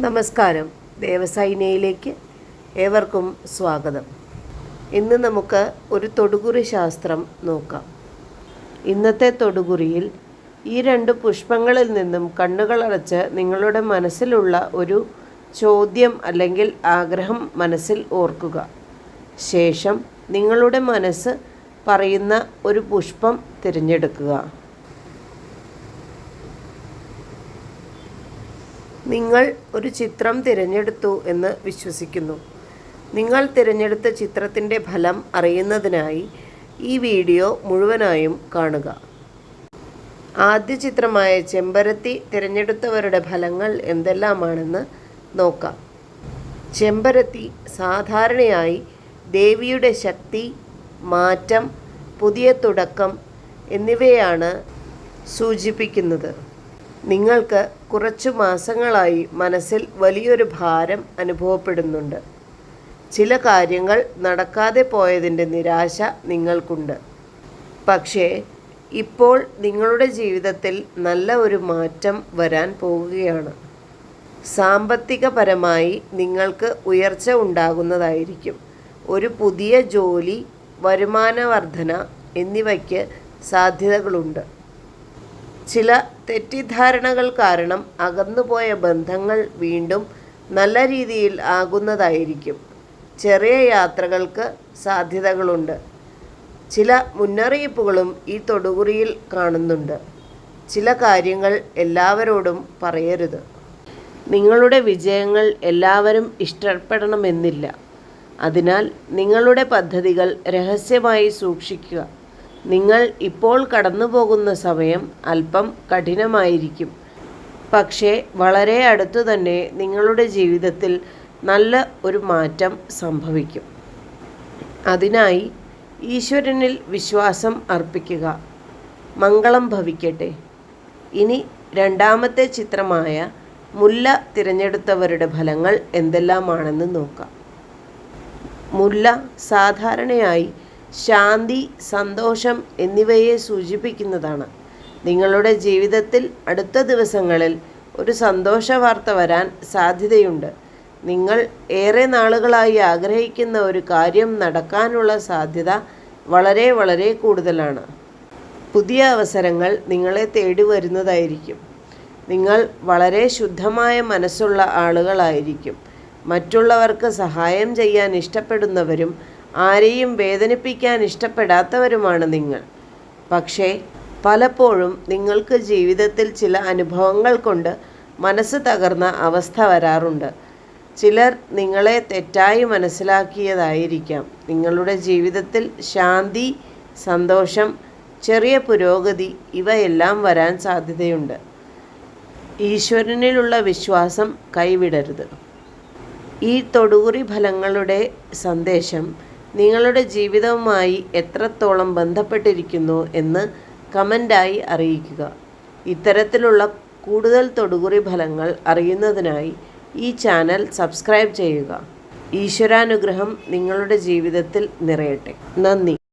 നമസ്കാരം. ദേവസൈനയിലേക്ക് ഏവർക്കും സ്വാഗതം. ഇന്ന് നമുക്ക് ഒരു തൊടുകുറി ശാസ്ത്രം നോക്കാം. ഇന്നത്തെ തൊടുകുറിയിൽ ഈ രണ്ട് പുഷ്പങ്ങളിൽ നിന്നും കണ്ണുകളടച്ച് നിങ്ങളുടെ മനസ്സിലുള്ള ഒരു ചോദ്യം അല്ലെങ്കിൽ ആഗ്രഹം മനസ്സിൽ ഓർക്കുക. ശേഷം നിങ്ങളുടെ മനസ്സ് പറയുന്ന ഒരു പുഷ്പം തിരഞ്ഞെടുക്കുക. നിങ്ങൾ ഒരു ചിത്രം തിരഞ്ഞെടുത്തു എന്ന് വിശ്വസിക്കുന്നു. നിങ്ങൾ തിരഞ്ഞെടുത്ത ചിത്രത്തിൻ്റെ ഫലം അറിയുന്നതിനായി ഈ വീഡിയോ മുഴുവനായും കാണുക. ആദ്യ ചിത്രമായ ചെമ്പരത്തി തിരഞ്ഞെടുത്തവരുടെ ഫലങ്ങൾ എന്തെല്ലാമാണെന്ന് നോക്കാം. ചെമ്പരത്തി സാധാരണയായി ദേവിയുടെ ശക്തി, മാറ്റം, പുതിയ തുടക്കം എന്നിവയാണ് സൂചിപ്പിക്കുന്നത്. നിങ്ങൾക്ക് കുറച്ചു മാസങ്ങളായി മനസ്സിൽ വലിയൊരു ഭാരം അനുഭവപ്പെടുന്നുണ്ട്. ചില കാര്യങ്ങൾ നടക്കാതെ പോയതിൻ്റെ നിരാശ നിങ്ങൾക്കുണ്ട്. പക്ഷേ ഇപ്പോൾ നിങ്ങളുടെ ജീവിതത്തിൽ നല്ല ഒരു മാറ്റം വരാൻ പോവുകയാണ്. സാമ്പത്തികപരമായി നിങ്ങൾക്ക് ഉയർച്ച ഉണ്ടാകുന്നതായിരിക്കും. ഒരു പുതിയ ജോലി, വരുമാന വർധന എന്നിവയ്ക്ക് സാധ്യതകളുണ്ട്. ചില തെറ്റിദ്ധാരണകൾ കാരണം അകന്നുപോയ ബന്ധങ്ങൾ വീണ്ടും നല്ല രീതിയിൽ ആകുന്നതായിരിക്കും. ചെറിയ യാത്രകൾക്ക് സാധ്യതകളുണ്ട്. ചില മുന്നറിയിപ്പുകളും ഈ തൊടുകുറിയിൽ കാണുന്നുണ്ട്. ചില കാര്യങ്ങൾ എല്ലാവരോടും പറയരുത്. നിങ്ങളുടെ വിജയങ്ങൾ എല്ലാവരും ഇഷ്ടപ്പെടണമെന്നില്ല. അതിനാൽ നിങ്ങളുടെ പദ്ധതികൾ രഹസ്യമായി സൂക്ഷിക്കുക. നിങ്ങൾ ഇപ്പോൾ കടന്നുപോകുന്ന സമയം അല്പം കഠിനമായിരിക്കും. പക്ഷേ വളരെ അടുത്തു തന്നെ നിങ്ങളുടെ ജീവിതത്തിൽ നല്ല ഒരു മാറ്റം സംഭവിക്കും. അതിനായി ഈശ്വരനിൽ വിശ്വാസം അർപ്പിക്കുക. മംഗളം ഭവിക്കട്ടെ. ഇനി രണ്ടാമത്തെ ചിത്രമായ മുല്ല തിരഞ്ഞെടുത്തവരുടെ ഫലങ്ങൾ എന്തെല്ലാമാണെന്ന് നോക്കാം. മുല്ല സാധാരണയായി ശാന്തി, സന്തോഷം എന്നിവയെ സൂചിപ്പിക്കുന്നതാണ്. നിങ്ങളുടെ ജീവിതത്തിൽ അടുത്ത ദിവസങ്ങളിൽ ഒരു സന്തോഷ വാർത്ത വരാൻ സാധ്യതയുണ്ട്. നിങ്ങൾ ഏറെ നാളുകളായി ആഗ്രഹിക്കുന്ന ഒരു കാര്യം നടക്കാനുള്ള സാധ്യത വളരെ കൂടുതലാണ്. പുതിയ അവസരങ്ങൾ നിങ്ങളെ തേടി വരുന്നതായിരിക്കും. നിങ്ങൾ വളരെ ശുദ്ധമായ മനസ്സുള്ള ആളുകളായിരിക്കും. മറ്റുള്ളവർക്ക് സഹായം ചെയ്യാൻ ഇഷ്ടപ്പെടുന്നവരും ആരെയും വേദനിപ്പിക്കാൻ ഇഷ്ടപ്പെടാത്തവരുമാണ് നിങ്ങൾ. പക്ഷേ പലപ്പോഴും നിങ്ങൾക്ക് ജീവിതത്തിൽ ചില അനുഭവങ്ങൾ കൊണ്ട് മനസ്സ് തകർന്ന അവസ്ഥ വരാറുണ്ട്. ചിലർ നിങ്ങളെ തെറ്റായി മനസ്സിലാക്കിയതായിരിക്കാം. നിങ്ങളുടെ ജീവിതത്തിൽ ശാന്തി, സന്തോഷം, ചെറിയ പുരോഗതി ഇവയെല്ലാം വരാൻ സാധ്യതയുണ്ട്. ഈശ്വരനിലുള്ള വിശ്വാസം കൈവിടരുത്. ഈ തൊടുകുറി ഫലങ്ങളുടെ സന്ദേശം നിങ്ങളുടെ ജീവിതവുമായി എത്രത്തോളം ബന്ധപ്പെട്ടിരിക്കുന്നു എന്ന് കമൻ്റായി അറിയിക്കുക. ഇത്തരത്തിലുള്ള കൂടുതൽ തൊടുകുറി ഫലങ്ങൾ അറിയുന്നതിനായി ഈ ചാനൽ സബ്സ്ക്രൈബ് ചെയ്യുക. ഈശ്വരാനുഗ്രഹം നിങ്ങളുടെ ജീവിതത്തിൽ നിറയട്ടെ. നന്ദി.